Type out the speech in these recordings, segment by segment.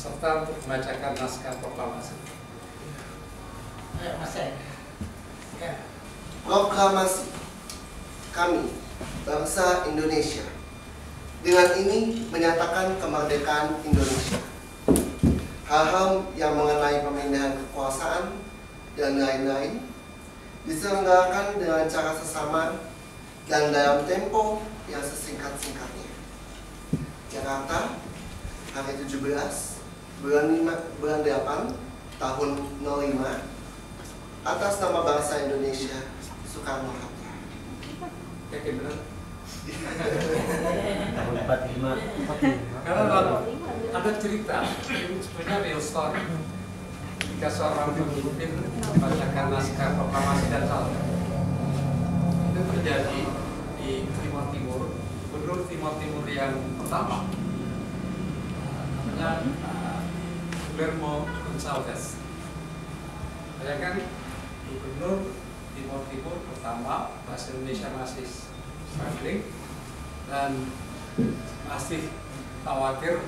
serta untuk membacakan naskah proklamasi. Mas Ed. Ya. Proklamasi kami, bangsa Indonesia, dengan ini menyatakan kemerdekaan Indonesia. Hal-hal yang mengenai pemindahan kekuasaan dan lain-lain diselenggarakan dengan cara sesama dan dalam tempo yang sesingkat-singkatnya. Jakarta, hari 17 bulan 8 tahun 05, atas nama bangsa Indonesia, Soekarno-Hatta. Yakin benar? Tahun 45. Karena ada cerita, ini sebenarnya real story. Ketika seorang pemimpin membacakan naskah proklamasi dan saldo, itu terjadi di Timur Timur, Gubernur Timur Timur yang pertama, namanya Guillermo González. Bayangkan Gubernur Timur Timur pertama, bahasa Indonesia masih struggling dan masih khawatir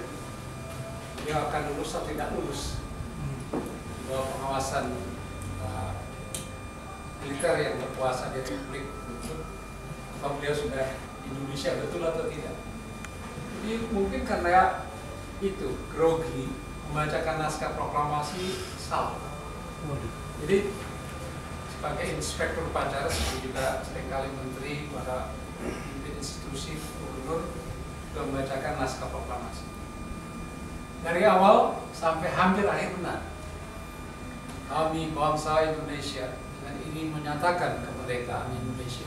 dia akan lulus atau tidak lulus di bawah pengawasan militer yang berkuasa di Republik itu. Apa beliau sudah Indonesia betul atau tidak? Jadi mungkin karena itu grogi membacakan naskah proklamasi salah. Jadi sebagai inspektur upacara seperti juga seringkali menteri pada pemimpin institusi gubernur juga membacakan naskah proklamasi. Dari awal sampai hampir akhir benar. Kami bangsa Indonesia dengan ini menyatakan kemerdekaan Indonesia.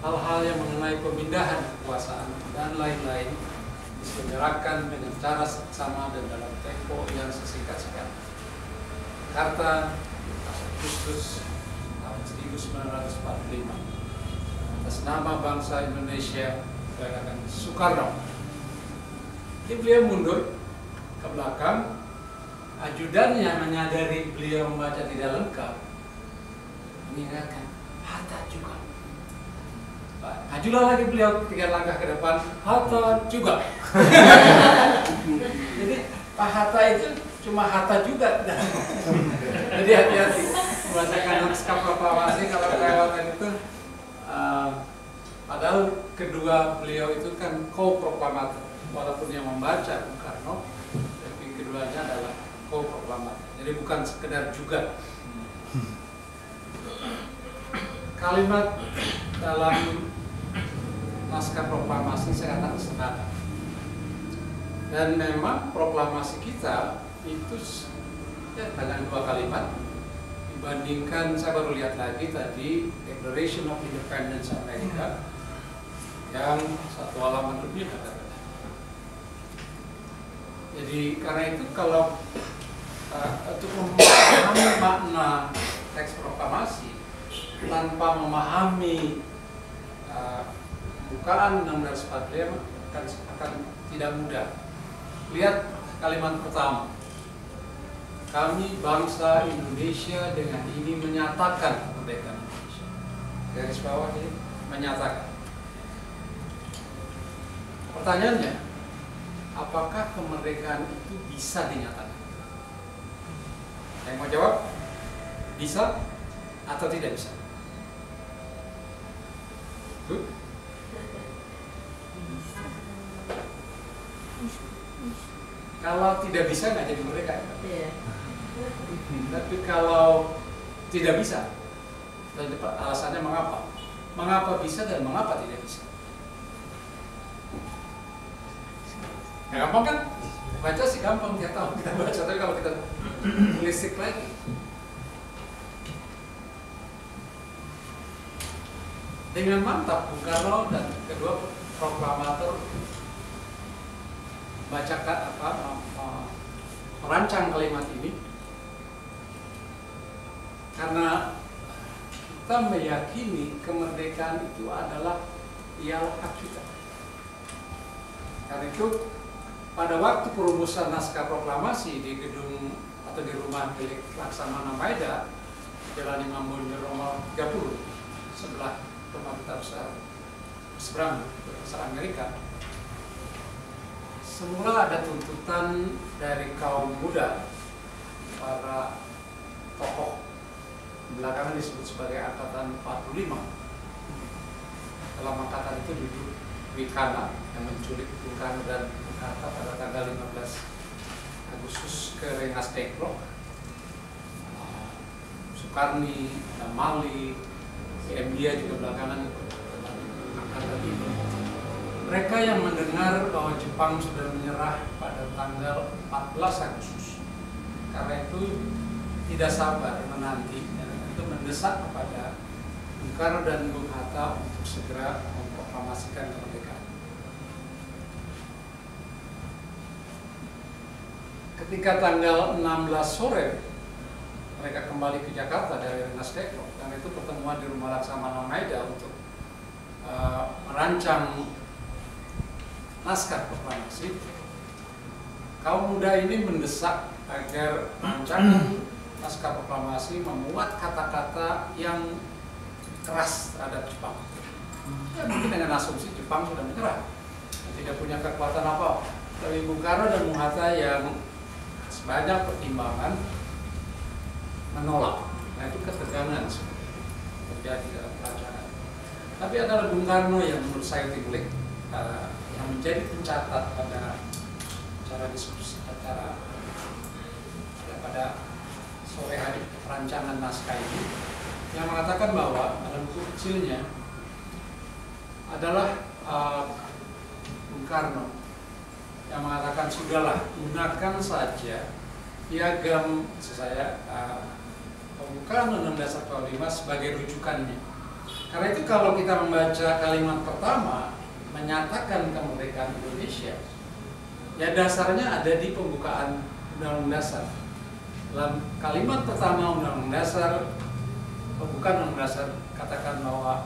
Hal-hal yang mengenai pemindahan kekuasaan dan lain-lain diselenggarakan dengan cara sama dan dalam tempo yang sesingkat-singkatnya. Jakarta, Agustus tahun 1945, atas nama bangsa Indonesia, Saudara Soekarno. Jadi beliau mundur ke belakang, ajudannya menyadari beliau membaca tidak lengkap, mengingatkan Hatta juga. Majulah lagi beliau 3 langkah ke depan, Hatta juga. Jadi Pak Hatta itu cuma Hatta juga. Jadi hati-hati membacakan naskah proklamasi kalau kelewatan itu. Padahal kedua beliau itu kan co-proklamator, walaupun yang membaca Bung Karno, tapi keduanya adalah co-proklamator. Jadi bukan sekedar juga. Kalimat dalam naskah proklamasi saya katakan sederhana. Dan memang proklamasi kita itu ya, dengan 2 kalimat dibandingkan, saya baru lihat lagi tadi Declaration of Independence Amerika yang 1 halaman lebih kata-kata. Jadi karena itu kalau untuk memahami makna teks proklamasi tanpa memahami bukaan 1645 akan tidak mudah. Lihat kalimat pertama. Kami bangsa Indonesia dengan ini menyatakan kemerdekaan Indonesia. Garis bawah ini menyatakan. Pertanyaannya, apakah kemerdekaan itu bisa dinyatakan? Yang mau jawab, bisa atau tidak bisa? Kalau tidak bisa nggak jadi merdeka. Iya. Tapi kalau tidak bisa, alasannya mengapa? Mengapa bisa dan mengapa tidak bisa? Ya, gampang kan? Baca sih gampang, dia tahu kita baca, tapi kalau kita lisik lagi. Dengan mantap Bung Karno dan kedua proklamator merancang kalimat ini karena kita meyakini kemerdekaan itu adalah ialah hak kita. Karena itu pada waktu perumusan naskah proklamasi di gedung atau di rumah milik Laksamana Maeda, Jalan Imam Bonjol nomor 30 sebelah rumah duta besar seberang besar Amerika, semula ada tuntutan dari kaum muda, para tokoh belakangan disebut sebagai Angkatan 45. Dalam angkatan itu duduk Wikana yang menculik Bung Karno dan Bung Hatta pada tanggal 15 Agustus ke Rengas Dengklok, Sukarni, Mali, India juga belakangan angkatan itu. Mereka yang mendengar bahwa Jepang sudah menyerah pada tanggal 14 Agustus, karena itu tidak sabar menanti, itu mendesak kepada Bung Karno dan Bung Hatta untuk segera memproklamasikan kemerdekaan. Ketika tanggal 16 sore mereka kembali ke Jakarta dari Rengas Dengklok, dan itu pertemuan di Rumah Laksamana Maeda untuk merancang naskah proklamasi. Kaum muda ini mendesak agar rancangan naskah proklamasi memuat kata-kata yang keras terhadap Jepang. Ya, mungkin dengan asumsi Jepang sudah menyerah, tidak punya kekuatan apa. Tapi Bung Karno dan Bung Hatta yang sebanyak pertimbangan menolak. Nah, itu ketegangan terjadi dalam perancangan. Tapi adalah Bung Karno yang menurut saya timbul yang menjadi pencatat pada cara diskusi pada sore hari perancangan naskah ini, yang mengatakan bahwa dalam buku kecilnya adalah Bung Karno yang mengatakan sudahlah, gunakan saja piagam saya pembukaan Undang-Undang 45 sebagai rujukannya. Karena itu kalau kita membaca kalimat pertama menyatakan kemerdekaan Indonesia, ya dasarnya ada di pembukaan Undang-Undang Dasar. Dalam kalimat pertama Undang-Undang Dasar, pembukaan Undang-Undang Dasar katakan bahwa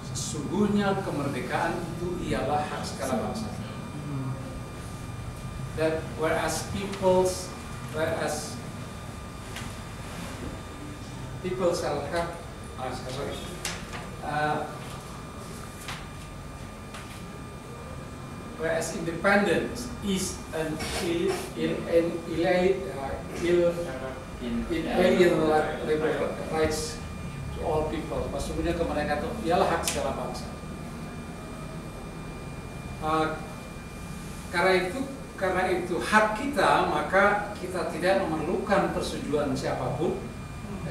sesungguhnya kemerdekaan itu ialah hak segala bangsa. That whereas people shall have whereas independence is an inalienable rights to all people. Maksudnya kemerdekaan itu ialah hak segala bangsa. Karena itu hak kita, maka kita tidak memerlukan persetujuan siapapun.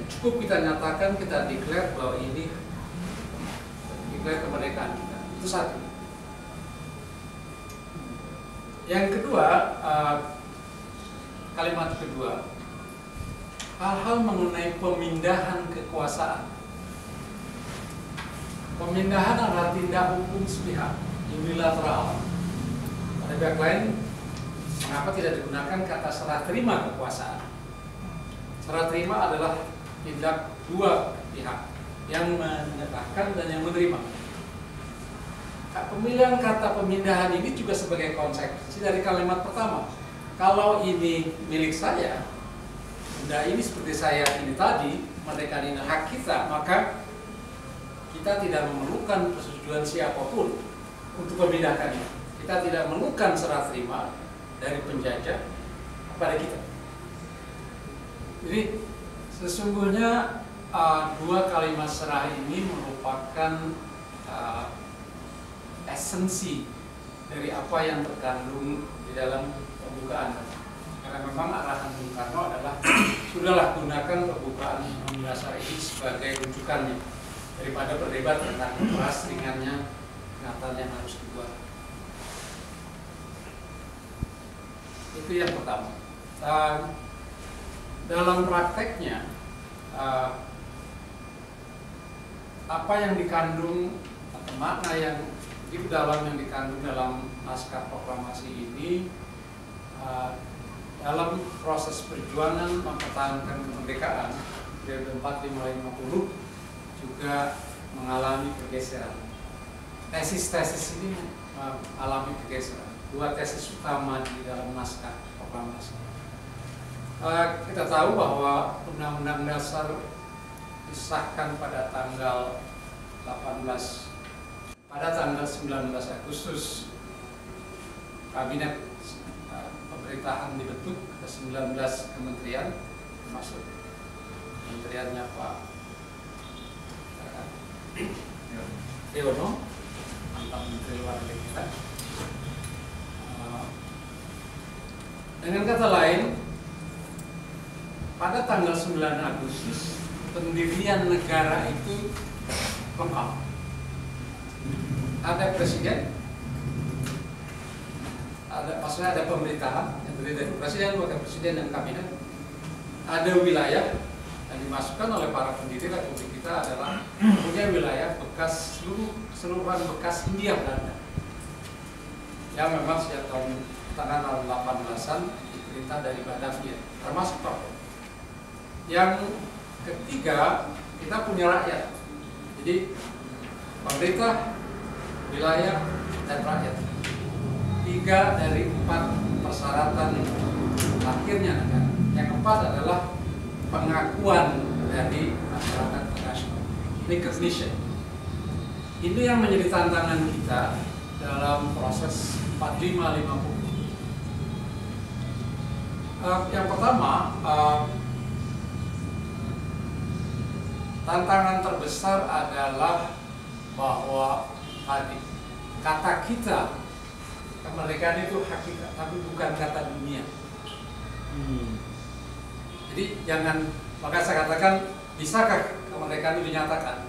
Cukup kita nyatakan, kita declare bahwa ini declare kemerdekaan kita. Itu satu. Yang kedua, kalimat kedua, hal-hal mengenai pemindahan kekuasaan. Pemindahan adalah tindak hukum sepihak, unilateral. Pada pihak lain, mengapa tidak digunakan kata serah terima kekuasaan? Serah terima adalah tindak dua pihak, yang menyerahkan dan yang menerima. Pemilihan kata pemindahan ini juga sebagai konsekuensi dari kalimat pertama. Kalau ini milik saya, benda ini seperti saya ini tadi, kemerdekaan ini hak kita, maka kita tidak memerlukan persetujuan siapapun untuk memindahkannya. Kita tidak memerlukan serah terima dari penjajah kepada kita. Jadi sesungguhnya dua kalimat serah ini merupakan esensi dari apa yang terkandung di dalam pembukaan. Karena memang arahan Bung Karno adalah sudahlah, gunakan pembukaan Undang-Undang Dasar ini sebagai rujukannya daripada berdebat tentang keras ringannya ingatan yang harus dibuat. Itu yang pertama. Dalam prakteknya, apa yang dikandung atau makna yang begitu dalam yang dikandung dalam naskah proklamasi ini, dalam proses perjuangan mempertahankan kemerdekaan dari 45-50 juga mengalami pergeseran. Tesis-tesis ini mengalami pergeseran. Dua tesis utama di dalam naskah proklamasi. Kita tahu bahwa Undang-Undang Dasar disahkan pada tanggal 19 Agustus kabinet pemerintahan dibentuk, ada 19 kementerian, termasuk kementeriannya Pak Yono, mantan Menteri Luar Negeri kita. Dengan kata lain, pada tanggal 9 Agustus pendirian negara itu lengkap. Ada presiden, maksudnya ada pemerintahan yang terdiri dari presiden, wakil presiden, dan kabinet. Ada wilayah yang dimasukkan oleh para pendiri Republik kita adalah punya wilayah bekas seluruhan bekas Hindia Belanda yang memang sejak tahun 18-an diperintah dari Batavia, termasuk Papua. Yang ketiga, kita punya rakyat. Jadi pemerintah, wilayah, dan rakyat. 3 dari 4 persyaratan akhirnya negara. Yang keempat adalah pengakuan dari masyarakat internasional, recognition. Ini yang menjadi tantangan kita dalam proses 4550. Yang pertama, tantangan terbesar adalah bahwa tadi kata kita kemerdekaan itu hakikat, tapi bukan kata dunia. Jadi jangan, maka saya katakan, bisakah kemerdekaan itu dinyatakan?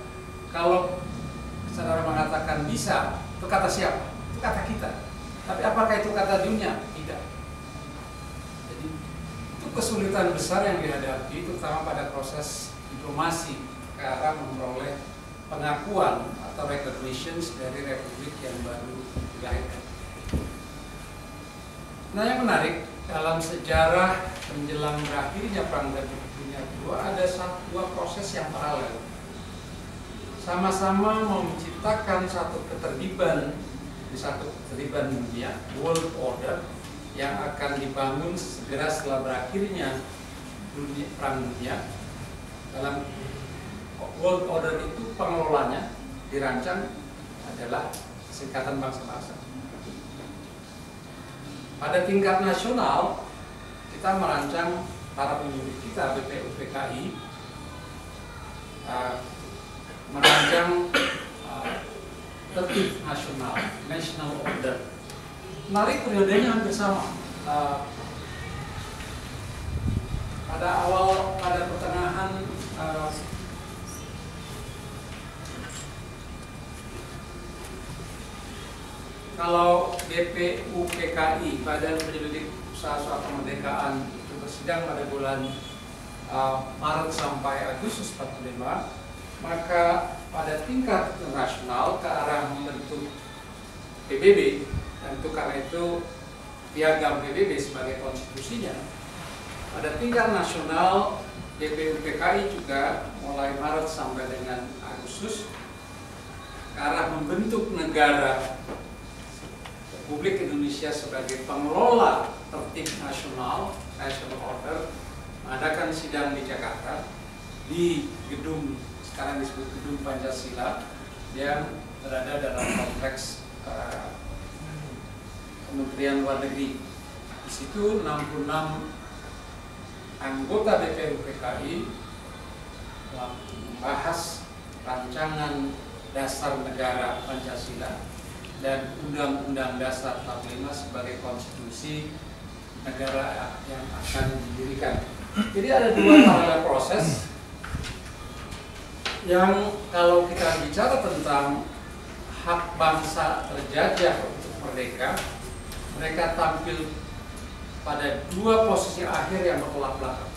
Kalau saudara mengatakan bisa, itu kata siapa? Itu kata kita. Tapi apakah itu kata dunia? Tidak. Jadi itu kesulitan besar yang dihadapi, terutama pada proses diplomasi ke arah memperoleh pengakuan atau recognitions dari republik yang baru dilahirkan. Nah, yang menarik dalam sejarah menjelang berakhirnya Perang Dunia Kedua ada dua proses yang paralel. Sama-sama menciptakan satu ketertiban di satu ketertiban dunia, world order, yang akan dibangun segera setelah berakhirnya Perang Dunia. Dalam world order itu pengelolanya dirancang adalah Ikatan Bangsa-Bangsa. Pada tingkat nasional, kita merancang, para penyelidik kita BPUPKI merancang tertib nasional, national order. Menarik, periodenya hampir sama. Pada pertengahan kalau BPUPKI, Badan Penyelidik Usaha Suatu Kemerdekaan, itu bersidang pada bulan Maret sampai Agustus 45, maka pada tingkat internasional ke arah membentuk PBB, dan itu karena itu piagam PBB sebagai konstitusinya. Pada tingkat nasional, BPUPKI juga mulai Maret sampai dengan Agustus ke arah membentuk negara Republik Indonesia sebagai pengelola tertib nasional, national order, mengadakan sidang di Jakarta di gedung, sekarang disebut Gedung Pancasila, yang berada dalam kompleks Kementerian Luar Negeri. Di situ 66 anggota BPUPKI membahas rancangan dasar negara Pancasila dan Undang-Undang Dasar 45 sebagai konstitusi negara yang akan didirikan. Jadi ada dua paralel proses yang, kalau kita bicara tentang hak bangsa terjajah untuk merdeka, mereka tampil pada dua posisi akhir yang bertolak belakang.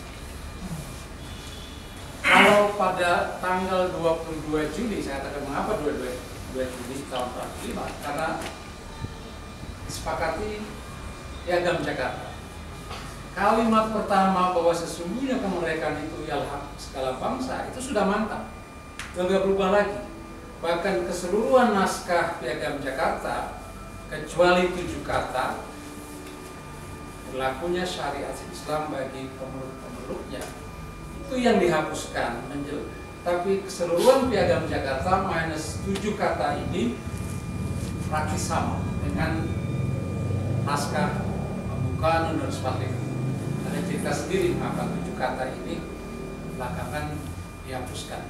Kalau pada tanggal 22 Juli, saya katakan mengapa 22 Juli tahun 45, karena disepakati Piagam Jakarta. Kalimat pertama bahwa sesungguhnya kemerdekaan itu ialah hak segala bangsa itu sudah mantap, tidak berubah lagi. Bahkan keseluruhan naskah Piagam Jakarta, kecuali 7 kata, berlakunya syariat Islam bagi pemeluk-pemeluknya, itu yang dihapuskan. Tapi keseluruhan Piagam Jakarta minus 7 kata ini praktis sama dengan naskah pembukaan dan sebagainya. Ada cerita sendiri mengapa 7 kata ini belakangan dihapuskan.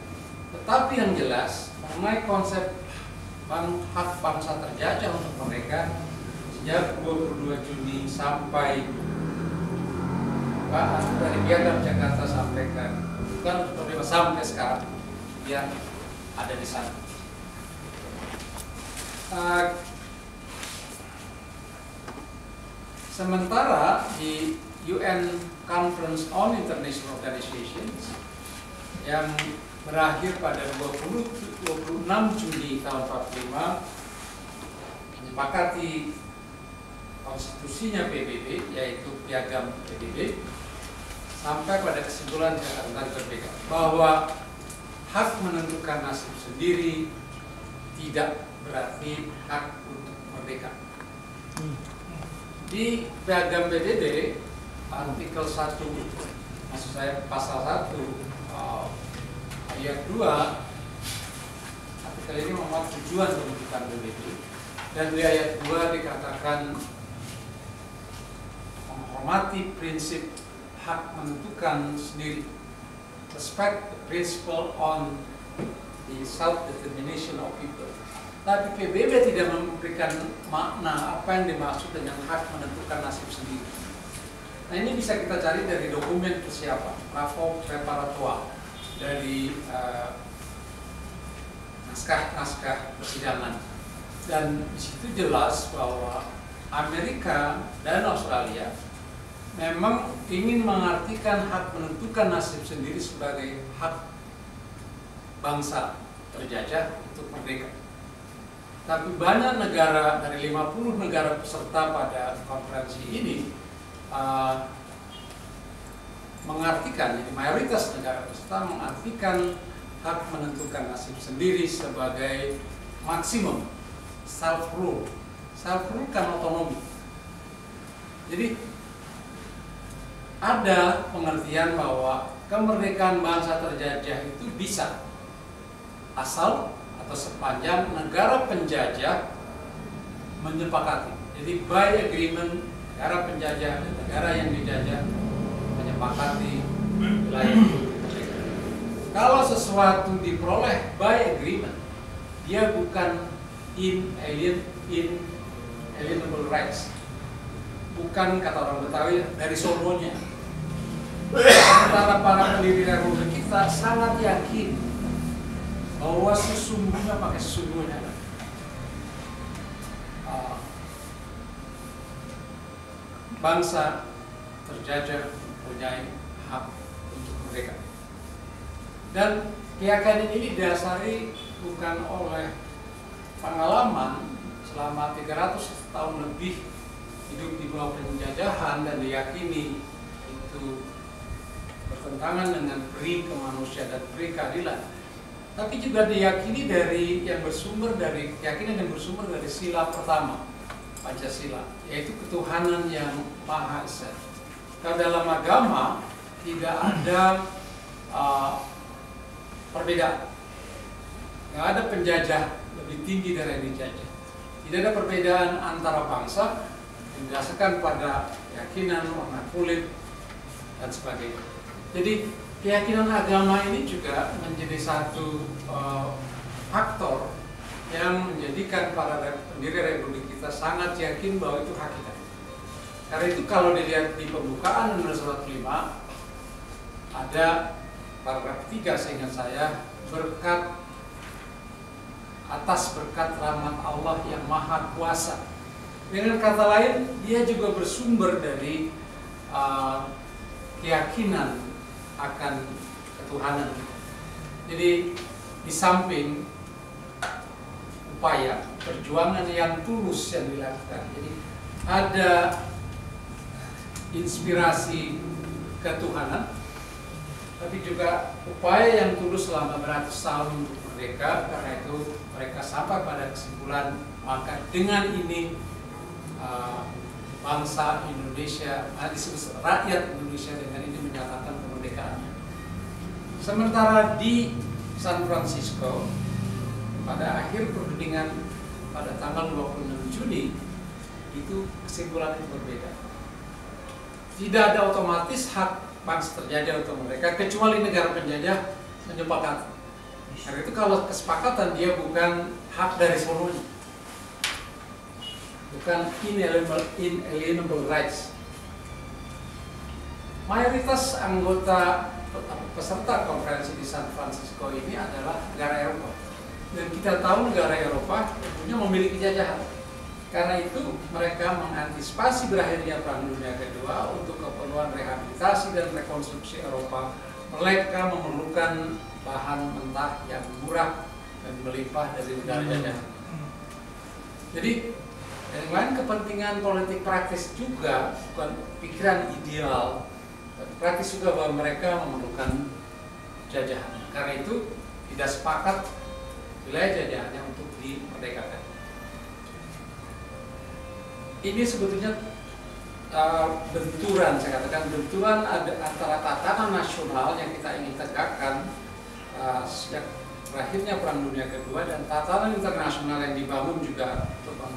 Tetapi yang jelas mengenai konsep hak bangsa terjajah untuk mereka sejak 22 Juni sampai dari Piagam Jakarta sampai ke sampai sekarang yang ada di sana. Sementara di UN Conference on International Organizations yang berakhir pada 26 Juni tahun 45 menyepakati konstitusinya PBB, yaitu Piagam PBB, sampai pada kesimpulan catatan berbeda bahwa hak menentukan nasib sendiri tidak berarti hak untuk merdeka. Di Piagam PBB artikel 1, maksud saya pasal 1 ayat 2, artikel ini memuat tujuan pembentukan PBB, dan di ayat 2 dikatakan menghormati prinsip hak menentukan sendiri, respect the principle on the self-determination of people. Tapi PBB tidak memberikan makna apa yang dimaksud dengan hak menentukan nasib sendiri. Nah, ini bisa kita cari dari dokumen persiapan, rapport preparatoire, dari naskah-naskah persidangan. Dan di situ jelas bahwa Amerika dan Australia memang ingin mengartikan hak menentukan nasib sendiri sebagai hak bangsa terjajah untuk merdeka. Tapi banyak negara, dari 50 negara peserta pada konferensi ini mengartikan, jadi mayoritas negara peserta mengartikan hak menentukan nasib sendiri sebagai maksimum self-rule. Self-rule kan otonomi. Jadi ada pengertian bahwa kemerdekaan bangsa terjajah itu bisa asal atau sepanjang negara penjajah menyepakati. Jadi by agreement, negara penjajah dan negara yang dijajah menyepakati wilayah itu. Kalau sesuatu diperoleh by agreement, dia bukan inalienable rights. Bukan, kata orang Betawi, dari solonya. Sementara para pendiri Republik kita sangat yakin bahwa sesungguhnya, pakai sesungguhnya, bangsa terjajah mempunyai hak untuk merdeka. Dan keyakinan ini didasari bukan oleh pengalaman selama 300 tahun lebih hidup di bawah penjajahan dan diyakini itu bertentangan dengan pri kemanusiaan dan pri keadilan. Tapi juga diyakini dari yang bersumber dari keyakinan yang bersumber dari sila pertama, Pancasila, yaitu ketuhanan yang Maha Esa. Kalau dalam agama tidak ada perbedaan, nggak ada penjajah lebih tinggi dari yang dijajah. Tidak ada perbedaan antara bangsa yang didasarkan pada keyakinan, warna kulit, dan sebagainya. Jadi keyakinan agama ini juga menjadi satu faktor yang menjadikan para pendiri Republik kita sangat yakin bahwa itu hakikat. Karena itu kalau dilihat di pembukaan Undang-Undang 45 ada paragraf 3 seingat saya, berkat atas berkat rahmat Allah yang Maha Kuasa. Dengan kata lain, dia juga bersumber dari keyakinan akan ketuhanan kita. Jadi di samping upaya perjuangan yang tulus yang dilakukan, jadi ada inspirasi ketuhanan, tapi juga upaya yang tulus selama beratus tahun untuk merdeka. Karena itu mereka sampai pada kesimpulan, maka dengan ini bangsa Indonesia, disebut rakyat Indonesia, dengan ini menyatakan kemerdekaannya. Sementara di San Francisco pada akhir perundingan pada tanggal 26 Juni itu kesimpulan itu berbeda. Tidak ada otomatis hak bangsa terjajah untuk mereka kecuali negara penjajah menyepakati. Karena itu kalau kesepakatan dia bukan hak dari seluruhnya, bukan inalienable rights. Mayoritas anggota peserta konferensi di San Francisco ini adalah negara Eropa, dan kita tahu negara Eropa punya memiliki jajahan. Karena itu mereka mengantisipasi berakhirnya Perang Dunia Kedua untuk keperluan rehabilitasi dan rekonstruksi Eropa. Mereka memerlukan bahan mentah yang murah dan melimpah dari negara jajahan. Jadi yang lain kepentingan politik praktis juga, bukan pikiran ideal, praktis juga bahwa mereka memerlukan jajahan. Karena itu tidak sepakat wilayah jajahannya untuk dimerdekakan. Ini sebetulnya benturan, saya katakan benturan antara tatanan nasional yang kita ingin tegakkan sejak berakhirnya Perang Dunia Kedua dan tatanan internasional yang dibangun juga untuk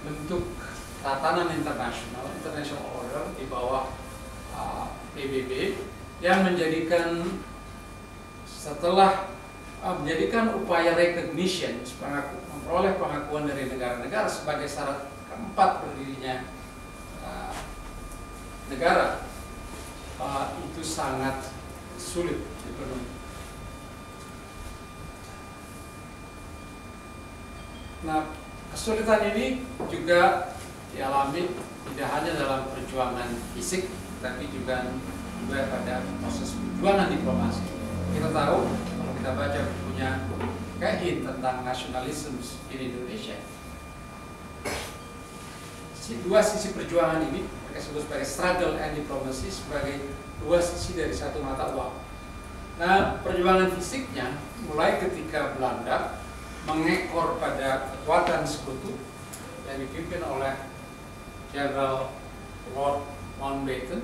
membentuk tatanan international order di bawah PBB yang menjadikan menjadikan upaya recognition, memperoleh pengakuan dari negara-negara sebagai syarat keempat berdirinya negara, itu sangat sulit dipenuhi. Nah, kesulitan ini juga dialami tidak hanya dalam perjuangan fisik, tapi juga pada proses perjuangan diplomasi. Kita tahu kalau kita baca bukunya Kahin tentang nasionalisme di Indonesia, dua sisi perjuangan ini mereka sebut sebagai struggle and diplomacy, sebagai dua sisi dari satu mata uang. Nah, perjuangan fisiknya mulai ketika Belanda mengekor pada kekuatan sekutu yang dipimpin oleh Jenderal Lord Mountbatten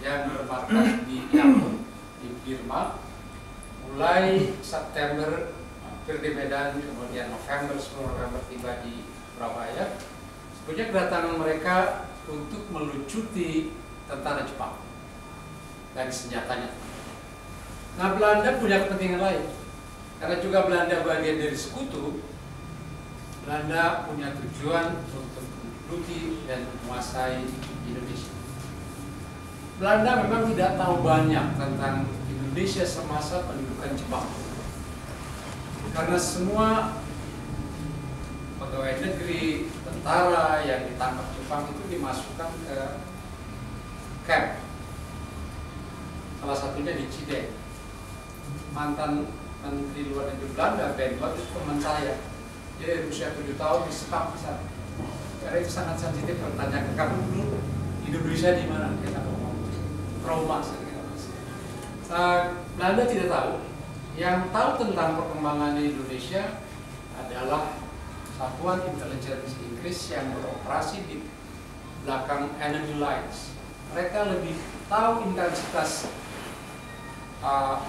yang bermarkas di Yangon, di Burma, mulai September hampir di Medan, kemudian November, 10 November tiba di Surabaya. Sebenarnya kedatangan mereka untuk melucuti tentara Jepang dan senjatanya. Nah, Belanda punya kepentingan lain. Karena juga Belanda bagian dari sekutu, Belanda punya tujuan untuk menduduki dan menguasai Indonesia. Belanda memang tidak tahu banyak tentang Indonesia semasa pendudukan Jepang. Karena semua pegawai negeri, tentara yang ditangkap Jepang itu dimasukkan ke camp. Salah satunya di Cideng. Mantan Menteri Luar Negeri Belanda, Benbot, itu teman saya. Dia berusia 7 tahun disekap di sana. Karena itu sangat sensitif bertanya ke kamu dulu Indonesia di mana? Kita ngomong trauma sekali. Belanda tidak tahu. Yang tahu tentang perkembangan Indonesia adalah satuan intelijen Inggris yang beroperasi di belakang enemy lines. Mereka lebih tahu intensitas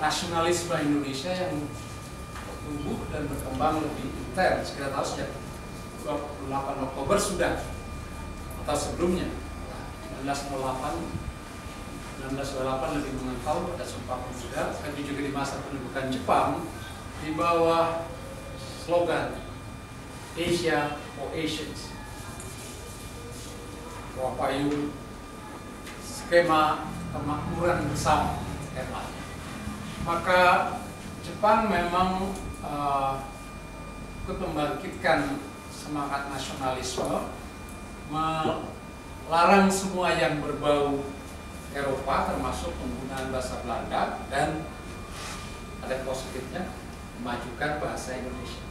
nasionalisme Indonesia yang tumbuh dan berkembang lebih intens. Kita tahu sejak 28 Oktober sudah, atau sebelumnya 1928 lebih mengetahui pada Sumpah Pemuda, tapi juga di masa pendudukan Jepang di bawah slogan Asia for Asians, bawah payung skema kemakmuran bersama skemanya. Maka Jepang memang ikut membangkitkan semangat nasionalisme, melarang semua yang berbau Eropa termasuk penggunaan bahasa Belanda, dan ada positifnya memajukan bahasa Indonesia.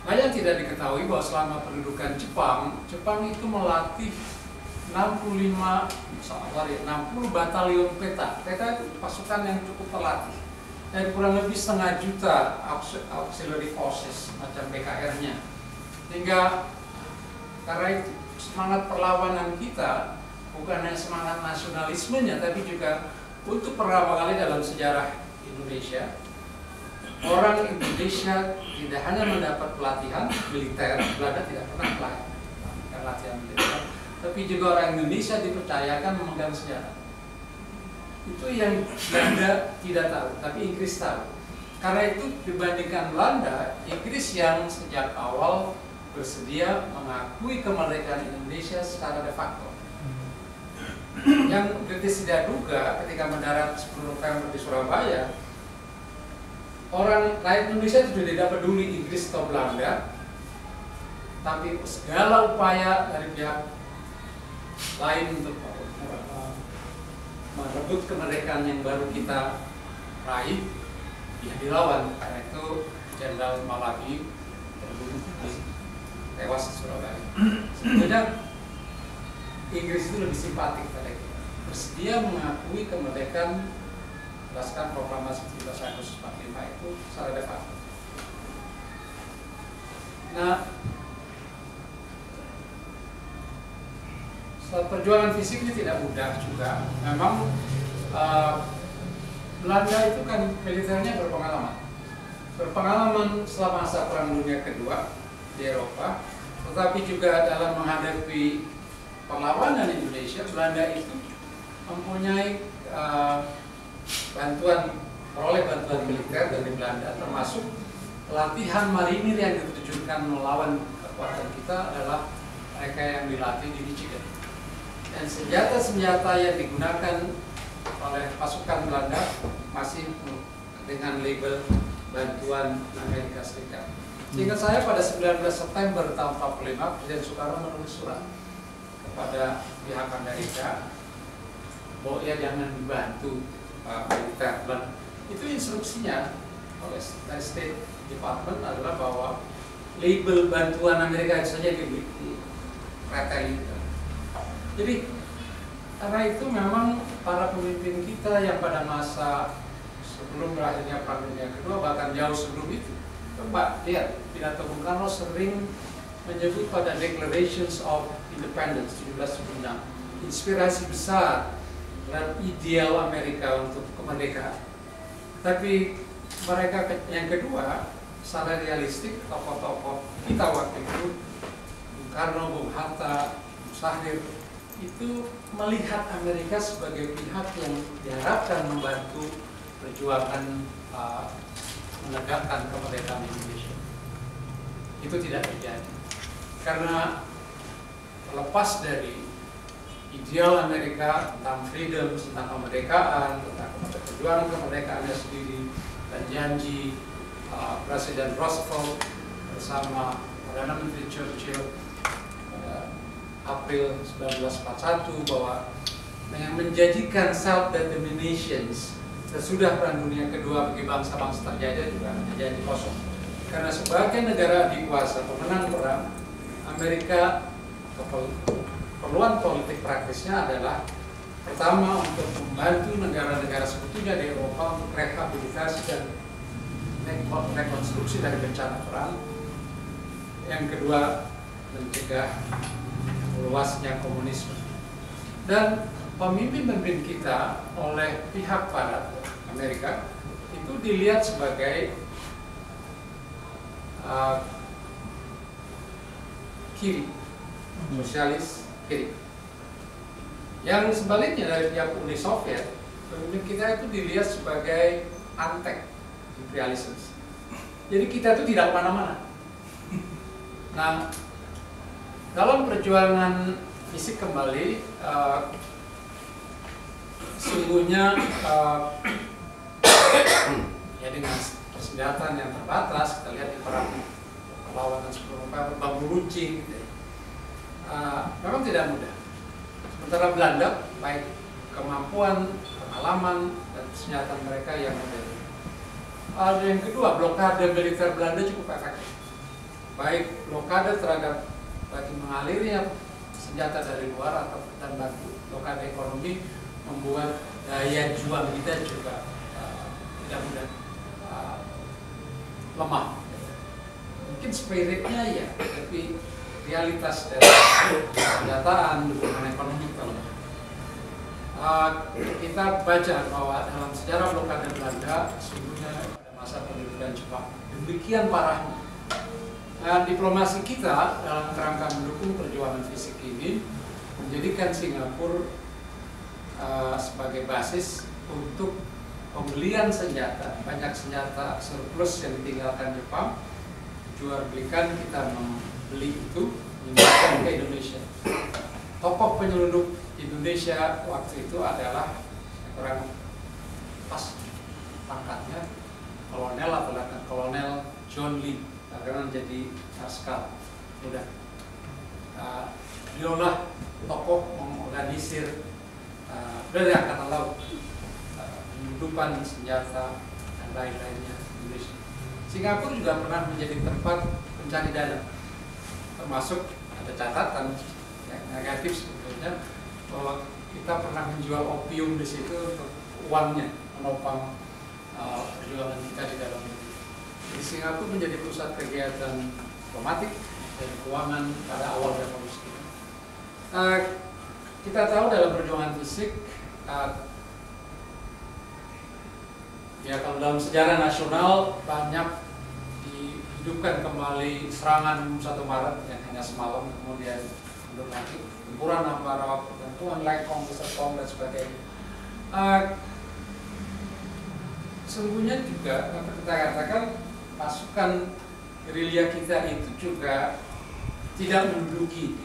Banyak tidak diketahui bahwa selama pendudukan Jepang itu melatih 60 batalion peta. Peta itu pasukan yang cukup terlatih. Dan kurang lebih 1,5 juta auxiliary forces, macam BKR-nya. Hingga karena itu semangat perlawanan kita bukan hanya semangat nasionalismenya, tapi juga untuk pertama kali dalam sejarah Indonesia orang Indonesia tidak hanya mendapat pelatihan militer, Belanda tidak pernah pelatihan militer, tapi juga orang Indonesia dipercayakan memegang senjata. Itu yang Belanda tidak tahu, tapi Inggris tahu. Karena itu dibandingkan Belanda, Inggris yang sejak awal bersedia mengakui kemerdekaan Indonesia secara de facto. Yang British tidak duga ketika mendarat 10 November di Surabaya, orang rakyat Indonesia itu tidak peduli Inggris atau Belanda, tapi segala upaya dari pihak lain untuk merebut kemerdekaan yang baru kita raih, ya dilawan. Karena itu Jenderal Malabi terbunuh, tewas di Surabaya. Sebetulnya Inggris itu lebih simpatik pada kita, bersedia mengakui kemerdekaan berdasarkan proklamasi 17 Agustus 45 itu secara de facto. Nah, perjuangan fisik ini tidak mudah juga. Memang Belanda itu kan militernya berpengalaman selama masa Perang Dunia Kedua di Eropa, tetapi juga dalam menghadapi perlawanan Indonesia, Belanda itu mempunyai peroleh bantuan militer dari Belanda, termasuk latihan marinir yang ditujukan melawan kekuatan kita adalah mereka yang dilatih di Michigan. Dan senjata-senjata yang digunakan oleh pasukan Belanda masih dengan label bantuan Amerika Serikat. Sehingga saya pada 19 September tahun 45, Presiden Soekarno menulis surat kepada pihak Amerika bahwa ya jangan dibantu militer. Dan itu instruksinya oleh State Department adalah bahwa label bantuan Amerika itu saja direteli. Jadi karena itu memang para pemimpin kita yang pada masa sebelum berakhirnya Perang Dunia Kedua, bahkan jauh sebelum itu, coba lihat pidato Bung Karno sering menyebut pada Declarations of Independence 1776, inspirasi besar dan ideal Amerika untuk kemerdekaan. Tapi mereka yang kedua, secara realistik, tokoh-tokoh kita waktu itu, Bung Karno, Bung Hatta, Bung Sahrir, itu melihat Amerika sebagai pihak yang diharapkan membantu perjuangan menegakkan kemerdekaan Indonesia. Itu tidak terjadi. Karena terlepas dari ideal Amerika tentang freedom, tentang kemerdekaan, tentang perjuangan kemerdekaannya sendiri, dan janji Presiden Roosevelt bersama Perdana Menteri Churchill April 1941 bahwa dengan menjanjikan self-determinations sesudah Perang Dunia Kedua bagi bangsa-bangsa terjadi juga menjadi kosong. Karena sebagai negara adikuasa pemenang perang, Amerika keperluan politik praktisnya adalah pertama untuk membantu negara-negara sekutunya di Eropa untuk rehabilitasi dan rekonstruksi dari bencana perang. Yang kedua, mencegah meluasnya komunisme. Dan pemimpin-pemimpin kita oleh pihak barat Amerika itu dilihat sebagai kiri, sosialis kiri. Yang sebaliknya dari pihak Uni Soviet, pemimpin kita itu dilihat sebagai antek imperialisme. Jadi kita itu tidak kemana-mana. Nah, dalam perjuangan fisik kembali, sungguhnya ya dengan persenjataan yang terbatas, kita lihat di perlawanan 10 November, bambu runcing, gitu. Memang tidak mudah. Sementara Belanda, baik kemampuan, pengalaman, dan senjata mereka yang modern. Yang kedua, blokade militer Belanda cukup efektif. Baik blokade terhadap bagi mengalirnya senjata dari luar atau dan bantu blokade ekonomi membuat daya juang kita juga tidak mudah lemah. Mungkin spiritnya ya, tapi realitas dari senjataan, dukungan ekonomi kita lemah. Kita baca bahwa dalam sejarah blokade Belanda, sesungguhnya pada masa pendudukan Jepang. Demikian parahnya. Nah, diplomasi kita dalam kerangka mendukung perjuangan fisik ini menjadikan Singapura sebagai basis untuk pembelian senjata. Banyak senjata surplus yang ditinggalkan Jepang, jual belikan, kita membeli itu, mengirimkan ke Indonesia. Tokoh penyelundup Indonesia waktu itu adalah orang pas pangkatnya kolonel atau letnan kolonel John Lee, karena jadi marskal muda. Beliaulah tokoh mengorganisir dari Angkatan Laut penyelundupan senjata dan lain-lainnya di Indonesia. Singapura juga pernah menjadi tempat pencari dana, termasuk ada catatan yang negatif sebetulnya bahwa kita pernah menjual opium di situ untuk uangnya menopang perjuangan kita di dalam negeri. Jadi Singapura menjadi pusat kegiatan diplomatik dan keuangan pada awal revolusi kita. Kita tahu dalam perjuangan fisik, ya kalau dalam sejarah nasional banyak dihidupkan kembali serangan 1 Maret yang hanya semalam kemudian mundur lagi, tempuran antara pertempuran Lekong, Serpong dan sebagainya. Sesungguhnya juga dapat kita katakan pasukan gerilya kita itu juga tidak menduduki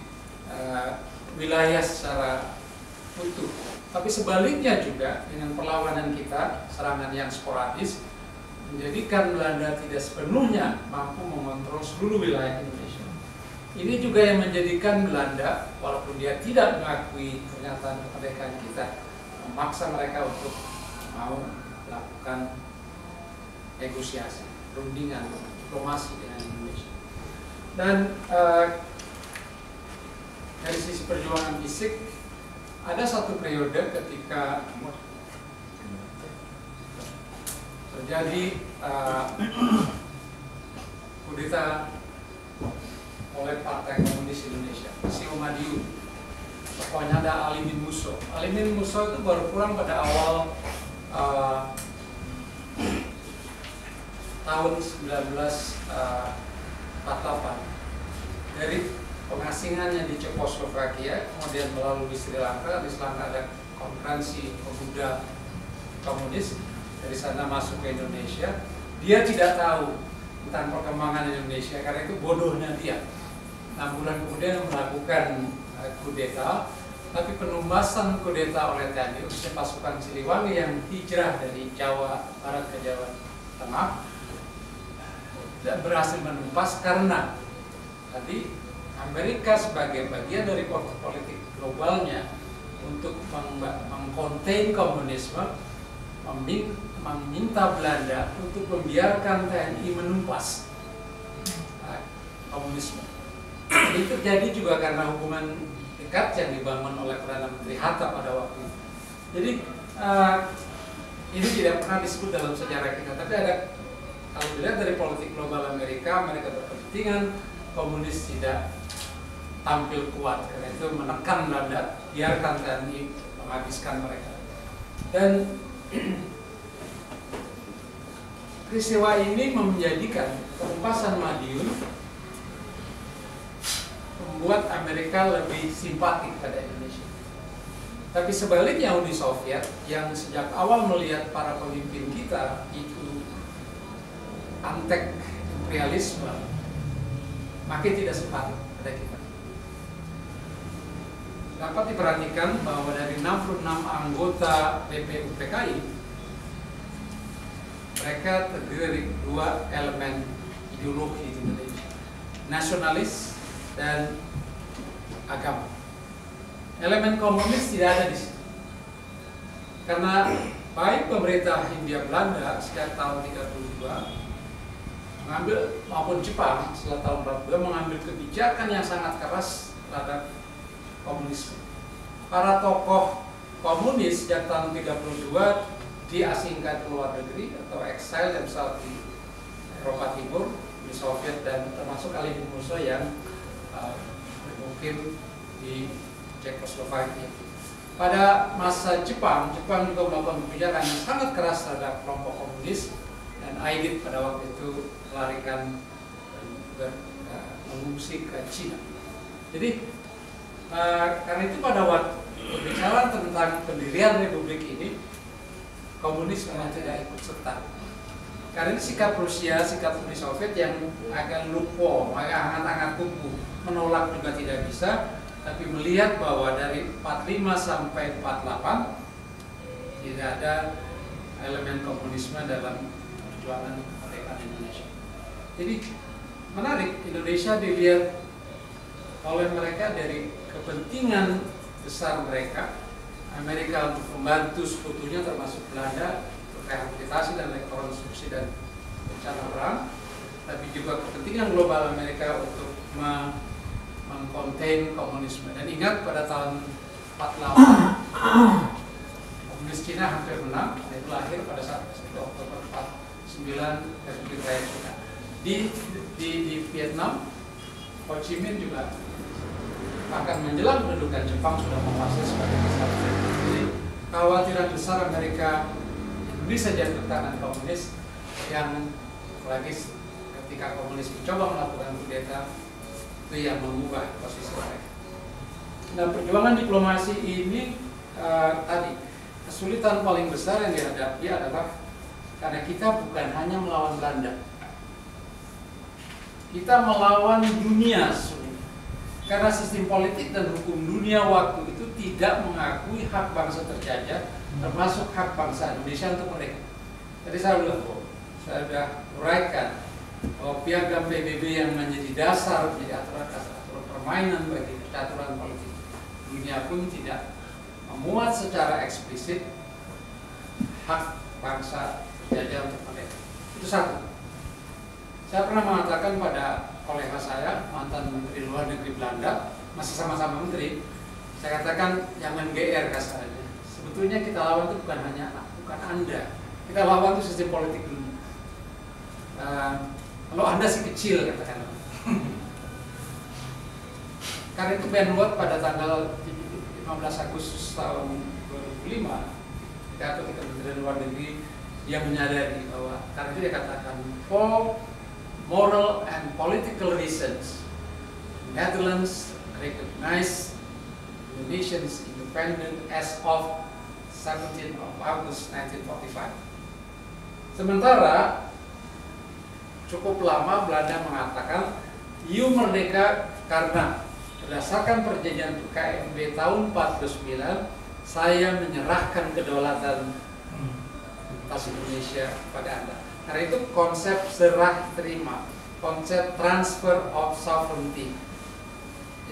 wilayah secara utuh, tapi sebaliknya juga dengan perlawanan kita, serangan yang sporadis menjadikan Belanda tidak sepenuhnya mampu mengontrol seluruh wilayah Indonesia. Ini juga yang menjadikan Belanda, walaupun dia tidak mengakui pernyataan kemerdekaan kita, memaksa mereka untuk mau melakukan negosiasi, perundingan, diplomasi dengan Indonesia. Dan dari sisi perjuangan fisik, ada satu periode ketika terjadi kudeta oleh Partai Komunis Indonesia, Sio Madiun. Pokoknya ada Alimin Musso. Alimin Musso itu baru pulang pada awal tahun 1948 dari pengasingannya di Cekoslovakia, kemudian melalui Sri Lanka. Di Sri Lanka ada konferensi pemuda komunis, dari sana masuk ke Indonesia. Dia tidak tahu tentang perkembangan Indonesia, karena itu bodohnya dia. 6 bulan kemudian melakukan kudeta, tapi penumbasan kudeta oleh TNI, khususnya pasukan Siliwangi yang hijrah dari Jawa Barat ke Jawa Tengah, dan berhasil menumpas karena tadi Amerika sebagai bagian dari politik globalnya untuk mengkonten komunisme, meminta Belanda untuk membiarkan TNI menumpas komunisme. Ini terjadi juga karena hubungan dekat yang dibangun oleh Perdana Menteri Hatta pada waktu itu. Jadi ini tidak pernah disebut dalam sejarah kita, tapi ada, kalau dilihat dari politik global Amerika, mereka berkepentingan komunis tidak tampil kuat, karena itu menekan Belanda, biarkan TNI menghabiskan mereka. Dan peristiwa ini menjadikan penumpasan Madiun membuat Amerika lebih simpatik pada Indonesia. Tapi sebaliknya Uni Soviet yang sejak awal melihat para pemimpin kita itu antek imperialisme, makin tidak simpatik pada kita. Dapat diperhatikan bahwa dari 66 anggota BPUPKI, mereka terdiri dari 2 elemen ideologi di Indonesia, nasionalis dan agama. Elemen komunis tidak ada di situ, karena baik pemerintah Hindia Belanda sejak tahun 32 mengambil, maupun Jepang setelah tahun 42 mengambil kebijakan yang sangat keras terhadap komunisme. Para tokoh komunis sejak tahun 32 diasingkan ke luar negeri atau exile, dan saat di Eropa Timur, di Soviet, dan termasuk Alimin Musso yang mungkin di Cekoslovakia. Pada masa Jepang juga melakukan kebijakan yang sangat keras terhadap kelompok komunis, dan Aidit pada waktu itu melarikan mengungsi ke Cina. Jadi karena itu pada waktu berbicara tentang pendirian Republik ini, komunis memang tidak ikut serta. Karena ini sikap Rusia, sikap Uni Soviet yang agak lupa, agak hangat-hangat kubu, menolak juga tidak bisa, tapi melihat bahwa dari 45 sampai 48 tidak ada elemen komunisme dalam perjuangan kemerdekaan Indonesia. Jadi menarik, Indonesia dilihat oleh mereka dari kepentingan besar mereka, Amerika untuk membantu sekutunya termasuk Belanda untuk rehabilitasi dan rekonstruksi dan bencana perang, tapi juga kepentingan global Amerika untuk mengkonten komunisme. Dan ingat pada tahun 48 komunis Cina hampir menang, itu lahir pada saat 1 Oktober 49 Republik Rakyat Cina. Di Vietnam, Ho Chi Minh juga akan menjelang kedudukan Jepang sudah menguasai sebagai besar. Jadi kekhawatiran besar Amerika Indonesia jatuh ke tangan komunis, yang lagi ketika komunis mencoba melakukan kudeta itu yang mengubah posisi mereka. Nah, perjuangan diplomasi ini tadi kesulitan paling besar yang dihadapi adalah karena kita bukan hanya melawan Belanda, kita melawan dunia. Karena sistem politik dan hukum dunia waktu itu tidak mengakui hak bangsa terjajah, termasuk hak bangsa Indonesia untuk mereka. Tadi saya sudah uraikan bahwa piagam PBB yang menjadi dasar, menjadi aturan permainan bagi peraturan politik dunia pun tidak memuat secara eksplisit hak bangsa terjajah untuk mereka. Itu satu. Saya pernah mengatakan pada kolega saya, mantan Menteri Luar Negeri Belanda, masih sama-sama menteri, saya katakan jangan GR kasarnya. Sebetulnya kita lawan itu bukan Anda, kita lawan itu sistem politik dulu. Kalau Anda sih kecil, katakan. Karena itu Ben Watt pada tanggal 15 Agustus tahun 2005, ketika Kementerian Luar Negeri, dia menyadari bahwa karena itu dia katakan, for moral and political reasons, Netherlands recognize Indonesia's independence as of 17 August 1945. Sementara cukup lama Belanda mengatakan "You merdeka karena berdasarkan perjanjian KMB tahun 49 saya menyerahkan kedaulatan atas Indonesia kepada Anda." Karena itu konsep serah terima, konsep transfer of sovereignty.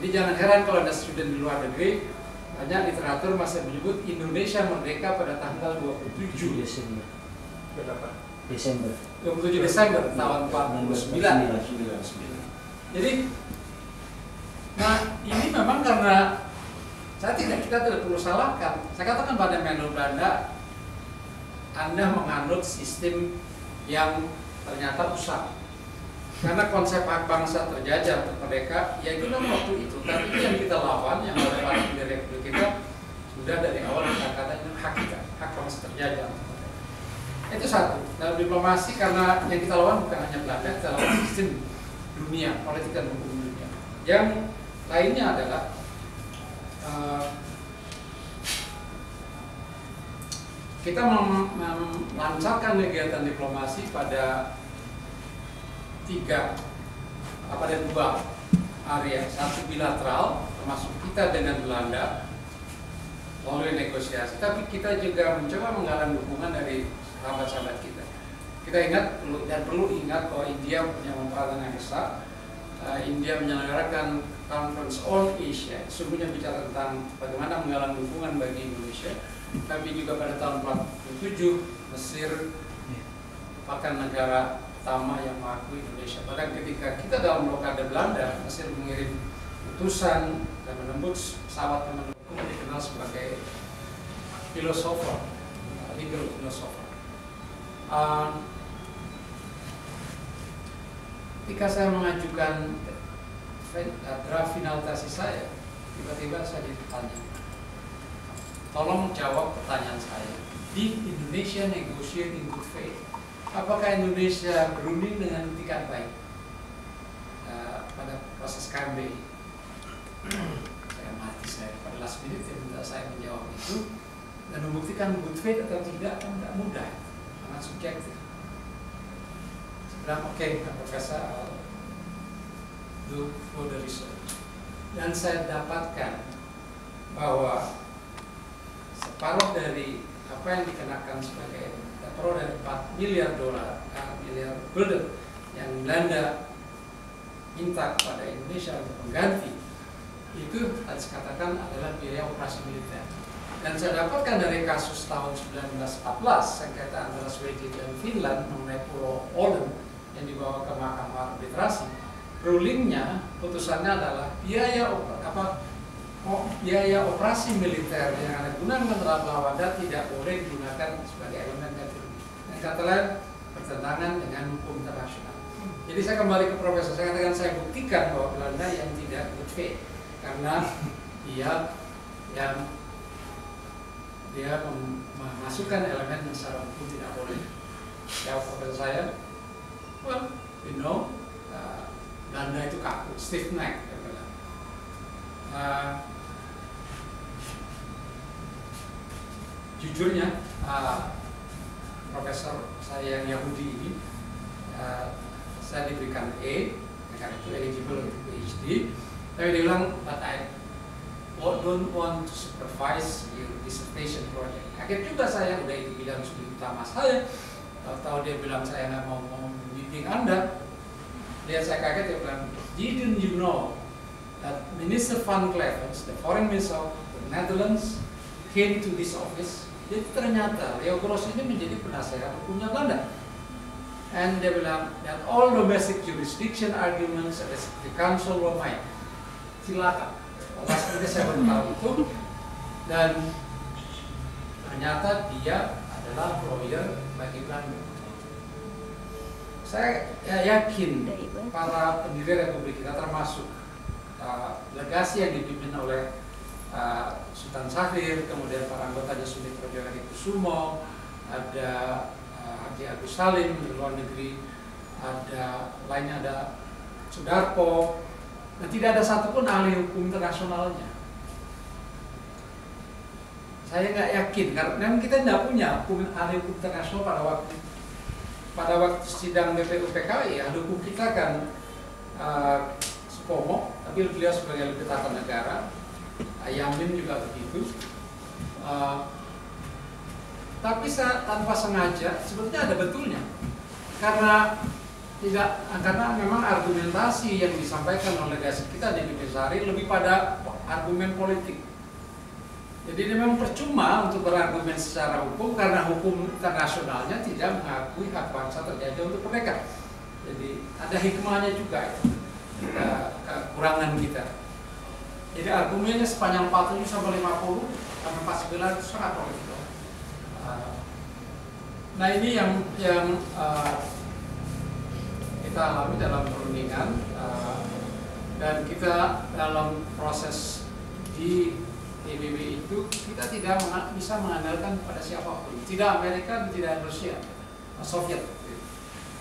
Jadi jangan heran kalau Anda student di luar negeri, banyak literatur masih menyebut Indonesia merdeka pada tanggal 27 Desember. Berapa? Desember. 27 Desember tahun 49. Jadi, nah ini memang karena kita tidak perlu salahkan. Saya katakan pada Menlo Belanda, Anda menganut sistem yang ternyata usang. Karena konsep hak bangsa terjajah untuk mereka, ya itu kan waktu itu. Tapi itu yang kita lawan, yang oleh para pendiri Republik kita sudah dari awal kita katakan hak kita, hak bangsa terjajah untuk mereka. Itu satu. Dalam diplomasi karena yang kita lawan bukan hanya Belanda, kita lawan sistem dunia, politik dan hukum dunia. Yang lainnya adalah kita melancarkan kegiatan diplomasi pada dua area. Satu bilateral, termasuk kita dengan Belanda melalui negosiasi, tapi kita juga mencoba menggalang dukungan dari sahabat-sahabat kita. Kita ingat perlu ingat bahwa India punya peranan yang besar. India menyelenggarakan Conference on Asia, sungguhnya bicara tentang bagaimana menggalang dukungan bagi Indonesia. Tapi juga pada tahun 47 Mesir merupakan negara pertama yang mengakui Indonesia. Bahkan ketika kita dalam blokade Belanda, Mesir mengirim utusan dan menembus pesawat yang dikenal sebagai filosofer, legal philosopher. Ketika saya mengajukan draft final tesis saya, tiba-tiba saya ditanya, tolong jawab pertanyaan saya. Did Indonesia negotiate in good faith? apakah Indonesia berunding dengan itikat baik pada proses KMB? Saya mati pada last minute yang minta saya menjawab itu dan membuktikan good faith atau tidak kan tidak mudah, sangat subjektif. Saya bilang oke, Profesor, I'll do further research. Dan saya dapatkan bahwa separuh dari apa yang dikenakan sebagai separuh dari $4 miliar miliar gulden yang Belanda minta kepada Indonesia untuk mengganti itu harus katakan adalah biaya operasi militer. Dan saya dapatkan dari kasus tahun 1914 sengketa antara Swedia dan Finland mengenai Pulau Åland yang dibawa ke Mahkamah Arbitrasi. Rulingnya, putusannya adalah biaya operasi militer yang ada gunakan terhadap Lawanda tidak boleh digunakan sebagai elemen ganti rugi. Dan kata lain bertentangan dengan hukum internasional. Jadi saya kembali ke Profesor, saya katakan saya buktikan bahwa Belanda yang tidak good faith karena dia memasukkan elemen yang secara hukum tidak boleh. Jawab Profesor saya, well, you know, Belanda itu kaku, stiff neck. Jujurnya, profesor saya yang Yahudi ini, saya diberikan A, karena itu eligible untuk PhD. Tapi dia bilang, but I don't want to supervise your dissertation project. Kaget juga saya, udah itu bidang studi utama saya. Tahu dia bilang saya nggak mau membimbing Anda. Lihat saya kaget, dia bilang, didn't you know that Minister Van Clevers, the Foreign Minister of the Netherlands, came to this office? Jadi ternyata Leo Gross ini menjadi penasehat hukumnya Belanda. And dia bilang that all domestic jurisdiction arguments at the council were mine. Silakan. Pas ini saya baru tahu itu, dan ternyata dia adalah lawyer bagi Belanda. Saya yakin para pendiri Republik kita termasuk legasi yang dipimpin oleh Sultan Syahrir, kemudian para anggotanya Sumitro Djahadikusumo, ada Haji Agus Salim di luar negeri, lainnya ada Sudarpo, dan tidak ada satupun ahli hukum internasionalnya. Saya nggak yakin karena memang kita tidak punya ahli hukum internasional pada waktu sidang BPUPKI. Ahli hukum kita kan Supomo, tapi beliau sebagai lebih tata negara. Yamin juga begitu. Tapi tanpa sengaja sebetulnya ada betulnya. Karena memang argumentasi yang disampaikan oleh legasi kita di Sari lebih pada argumen politik. Jadi dia memang percuma untuk berargumen secara hukum karena hukum internasionalnya tidak mengakui hak bangsa terjajah untuk mereka. Jadi ada hikmahnya juga itu. Kekurangan kita. Jadi argumennya sepanjang 47 sampai 50 sampai 49 itu sangat politik. Nah ini yang kita alami dalam perundingan dan kita dalam proses di PBB itu kita tidak bisa mengandalkan pada siapapun, tidak Amerika, tidak Rusia, Soviet.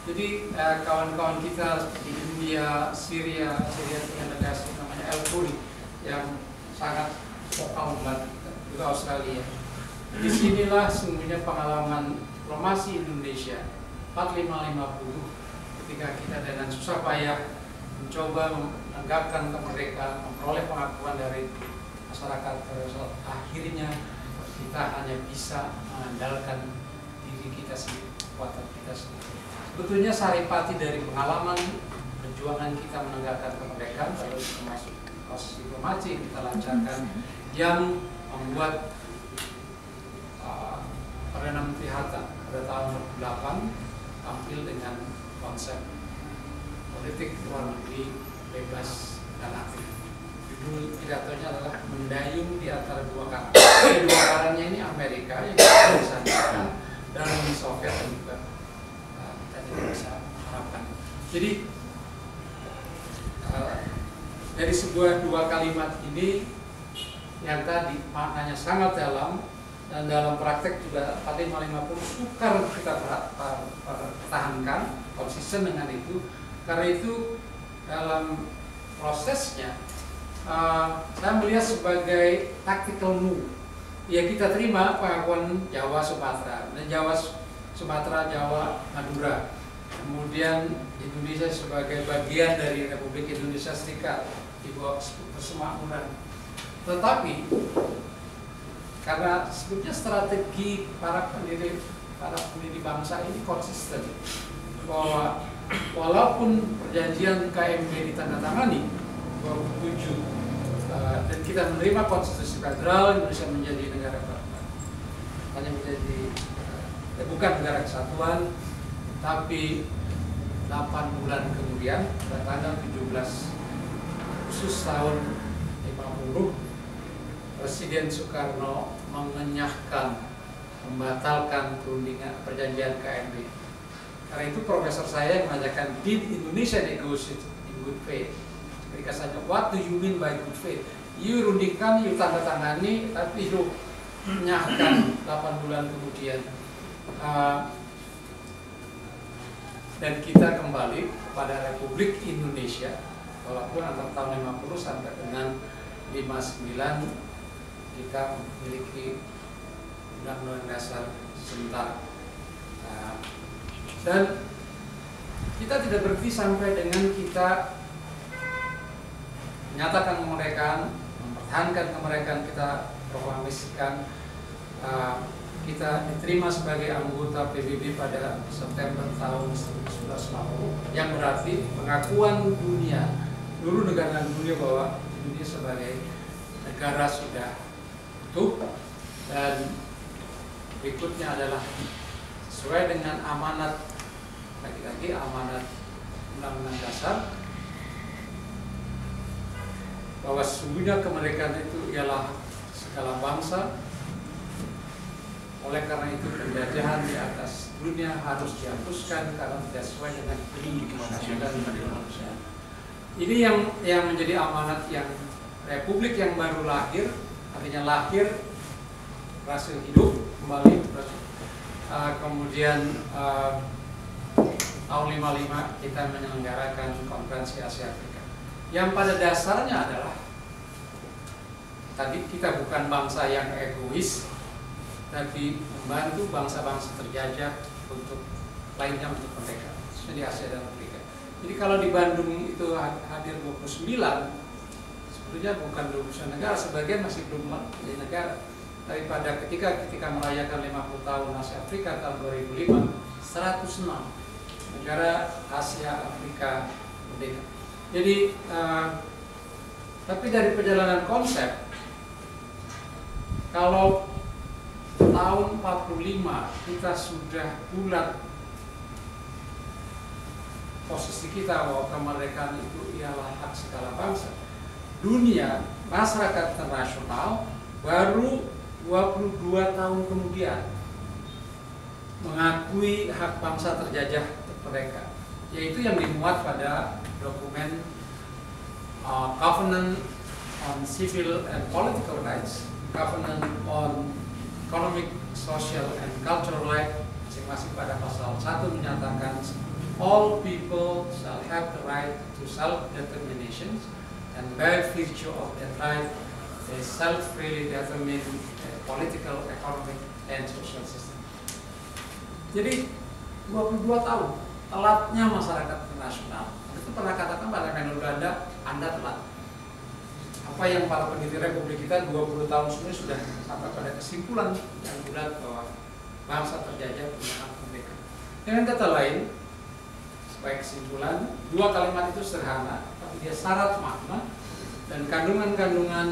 Jadi kawan-kawan kita seperti India, Syria punya negara namanya El-Khoury yang sangat vokal membantu, juga Australia. Disinilah sungguhnya pengalaman diplomasi Indonesia 4550 ketika kita dengan susah payah mencoba menegakkan kemerdekaan, memperoleh pengakuan dari masyarakat, akhirnya kita hanya bisa mengandalkan diri kita sendiri, kekuatan kita sendiri. Sebetulnya saripati dari pengalaman perjuangan kita menegakkan kemerdekaan, terus termasuk proses diplomasi yang kita lancarkan, yang membuat Perdana Menteri Hatta pada tahun 2008 tampil dengan konsep politik luar negeri bebas dan aktif. Judul pidatonya adalah mendayung di antara dua karang. Dua karangnya ini Amerika yang kita bisa harapkan dan Uni Soviet yang juga kita tidak bisa harapkan. Jadi dari sebuah dua kalimat ini yang tadi maknanya sangat dalam dan dalam praktek juga 4550 sukar kita pertahankan, konsisten dengan itu. Karena itu dalam prosesnya saya melihat sebagai tactical move. Ya, kita terima pengakuan Jawa Sumatera dan Sumatera Jawa Madura, kemudian Indonesia sebagai bagian dari Republik Indonesia Serikat di bawah persemakmuran. Tetapi karena sebetulnya strategi para pendiri bangsa ini konsisten, bahwa walaupun perjanjian KMP ditandatangani 2007 dan kita menerima konstitusi federal, Indonesia menjadi negara hanya menjadi bukan negara kesatuan, tapi 8 bulan kemudian pada tanggal 17 Agustus tahun 50 Presiden Soekarno mengenyahkan, membatalkan perjanjian KMP. Karena itu profesor saya mengatakan, did Indonesia negotiate in good faith? Ketika saya, what do you mean by good faith? You rundingkan, you tanda tangani, tapi you menyahkan 8 bulan kemudian. Dan kita kembali kepada Republik Indonesia, walaupun antara tahun 50 sampai dengan 59 kita memiliki Undang-Undang Dasar sementara. Dan kita tidak berhenti sampai dengan kita menyatakan kemerdekaan, mempertahankan kemerdekaan, kita proklamasikan, kita diterima sebagai anggota PBB pada September tahun 1950, yang berarti pengakuan dunia, seluruh negara dunia bahwa Indonesia sebagai negara sudah utuh. Dan berikutnya adalah sesuai dengan amanat, lagi-lagi amanat Undang-Undang Dasar, bahwa sesungguhnya kemerdekaan itu ialah segala bangsa. Oleh karena itu penjajahan di atas dunia harus dihapuskan karena tidak sesuai dengan prinsip kemanusiaan dan kemanusiaan. Ini yang menjadi amanat yang Republik yang baru lahir, artinya lahir, berhasil hidup kembali. Kemudian tahun 55 kita menyelenggarakan Konferensi Asia Afrika, yang pada dasarnya adalah tadi kita bukan bangsa yang egois, tapi membantu bangsa-bangsa terjajah untuk lainnya untuk merdeka, khususnya di Asia dan Afrika. Jadi kalau di Bandung itu hadir 29, sebetulnya bukan 29 negara, sebagian masih belum menjadi negara. Tapi pada ketika merayakan 50 tahun Asia Afrika tahun 2005, 106 negara Asia Afrika merdeka. Jadi, tapi dari perjalanan konsep, kalau tahun 45 kita sudah bulat posisi kita bahwa kemerdekaan itu ialah hak segala bangsa, dunia, masyarakat internasional baru 22 tahun kemudian mengakui hak bangsa terjajah mereka, yaitu yang dimuat pada dokumen Covenant on Civil and Political Rights, Covenant on Economic, Social, and Cultural Rights. Masing-masing pada pasal 1 menyatakan all people shall have the right to self-determination, and by virtue of that right they self-freely determine political, economic, and social system. Jadi 22 tahun telatnya masyarakat internasional. Itu pernah katakan pada Menlu Ganda, Anda telat. Apa yang para pendiri Republik kita 20 tahun sebelumnya sudah sampai pada kesimpulan yang bulat bahwa bangsa terjajah punya hak merdeka. Dengan kata lain, sebagai kesimpulan, dua kalimat itu sederhana, tapi dia syarat makna dan kandungan-kandungan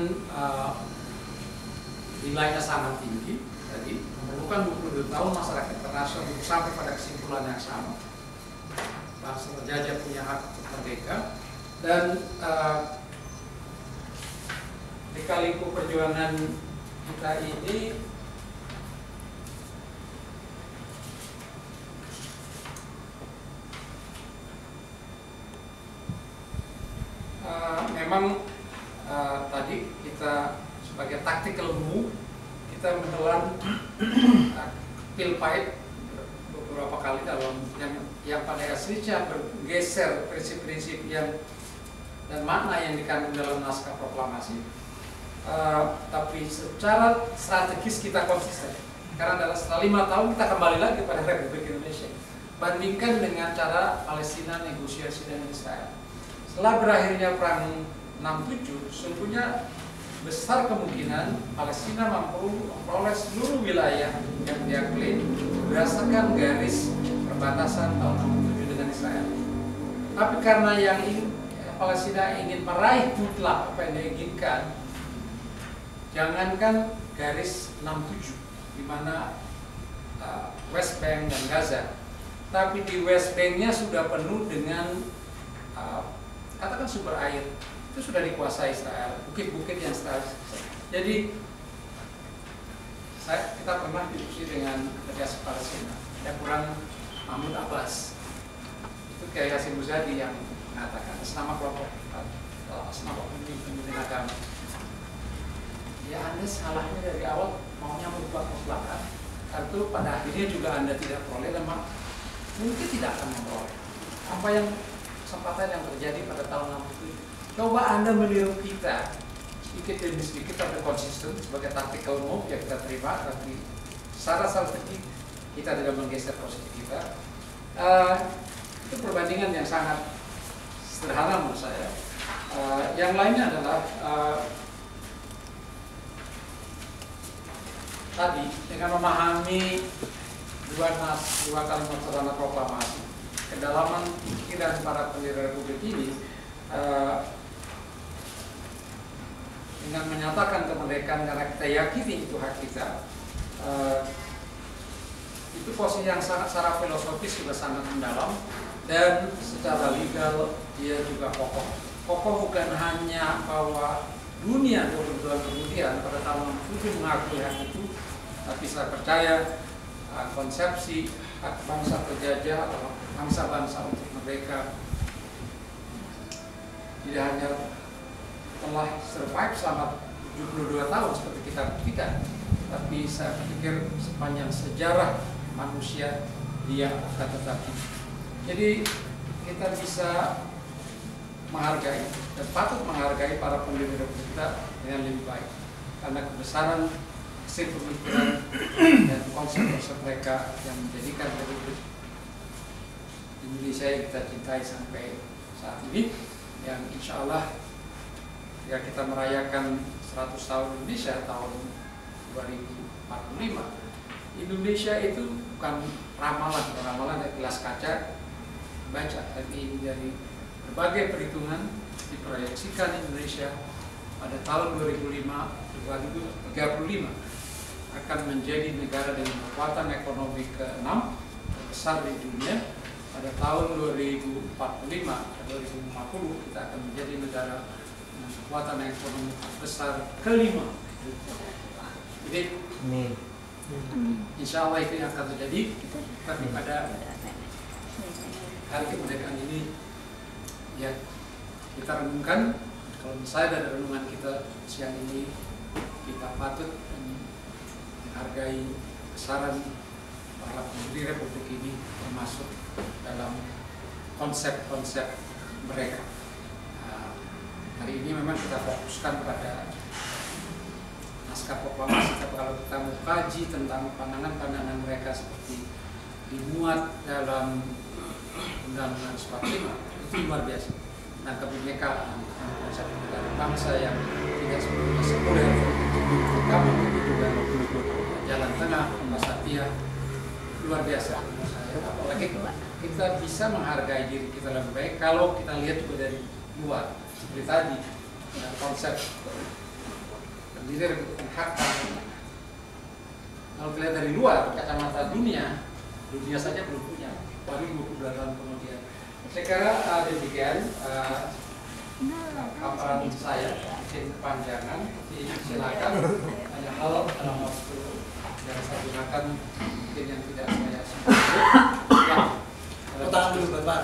nilainya sangat tinggi. Jadi memerlukan 22 tahun masyarakat internasional untuk sampai pada kesimpulan yang sama. Bangsa terjajah punya hak untuk merdeka, dan di kaliku perjuangan kita ini memang tadi kita sebagai tactical move kita menelan pil pahit beberapa kali dalam yang pada aslinya bergeser prinsip-prinsip yang dan makna yang dikandung dalam naskah proklamasi, tapi secara strategis kita konsisten karena setelah 5 tahun kita kembali lagi pada Republik Indonesia. Bandingkan dengan cara Palestina negosiasi dengan Israel. Setelah berakhirnya perang 67, sesungguhnya besar kemungkinan Palestina mampu memperoleh seluruh wilayah yang dia klaim berdasarkan garis perbatasan tahun 67 dengan Israel. Tapi karena yang Palestina ingin meraih mutlak apa yang dia inginkan, jangankan garis 67 di mana West Bank dan Gaza, tapi di West Bank-nya sudah penuh dengan katakan sumber air itu sudah dikuasai Israel, bukit-bukit yang Israel. Jadi kita pernah diskusi dengan pejabat Palestina, ada kurang Mahmud Abbas, itu Kiai Hasim Muzadi yang mengatakan senama kelompok pemimpin agama. Ya Anda salahnya dari awal maunya merubah kemuflakan, tentu pada akhirnya juga Anda tidak peroleh dan mungkin tidak akan memperoleh apa yang kesempatan yang terjadi pada tahun 67. Coba Anda meniru kita sedikit demi sedikit, tapi konsisten sebagai taktikal move yang kita terima, tapi secara strategi kita tidak menggeser posisi kita. Itu perbandingan yang sangat sederhana menurut saya. Yang lainnya adalah tadi dengan memahami dua kalimat sederhana proklamasi, kedalaman pikiran para pendiri Republik ini dengan menyatakan kemerdekaan karena kita yakini itu hak kita, itu posisi yang sangat secara filosofis juga sangat mendalam dan secara legal dia juga kokoh. Kokoh bukan hanya bahwa dunia 20 tahun kemudian pada tahun 67 mengakui hak itu, tapi saya percaya konsepsi hak bangsa terjajah atau bangsa-bangsa untuk merdeka tidak hanya telah survive selama 72 tahun seperti kita buktikan, tapi saya pikir sepanjang sejarah manusia dia akan tetap hidup. Jadi kita bisa menghargai dan patut menghargai para pendiri Republik kita dengan lebih baik karena kebesaran hasil pemikiran dan konsep-konsep mereka yang menjadikan Republik Indonesia yang kita cintai sampai saat ini, yang insya Allah ya kita merayakan 100 tahun Indonesia tahun 2045. Indonesia itu bukan ramalan dari gelas kaca baca, tapi dari berbagai perhitungan diproyeksikan Indonesia pada tahun 2035 akan menjadi negara dengan kekuatan ekonomi ke-6 terbesar di dunia. Pada tahun 2045 atau 2050 kita akan menjadi negara dengan kekuatan ekonomi terbesar ke-5. Jadi insya Allah itu yang akan terjadi. Tapi pada hari kemerdekaan ini ya kita renungkan, kalau misalnya dari renungan kita siang ini kita patut menghargai besaran para pendiri Republik ini termasuk dalam konsep-konsep mereka. Hari ini memang kita fokuskan pada naskah proklamasi, tapi kalau kita mau kaji tentang pandangan-pandangan mereka seperti dimuat dalam Undang-Undang 45, itu luar biasa. Nah, kebinekaan, konsep negara bangsa yang tidak sepenuhnya sekuler, kami juga jalan tengah, Satya, luar biasa. Apalagi kita bisa menghargai diri kita lebih baik kalau kita lihat juga dari luar, seperti tadi konsep pendiri hak. Kalau kita lihat dari luar, kacamata dunia saja belum punya, baru 22 tahun kemudian. Saya kira demikian paparan saya, mungkin kepanjangan, silakan ada hal dalam waktu yang saya gunakan mungkin yang tidak saya sebut. Ya, Tangan dulu Bapak.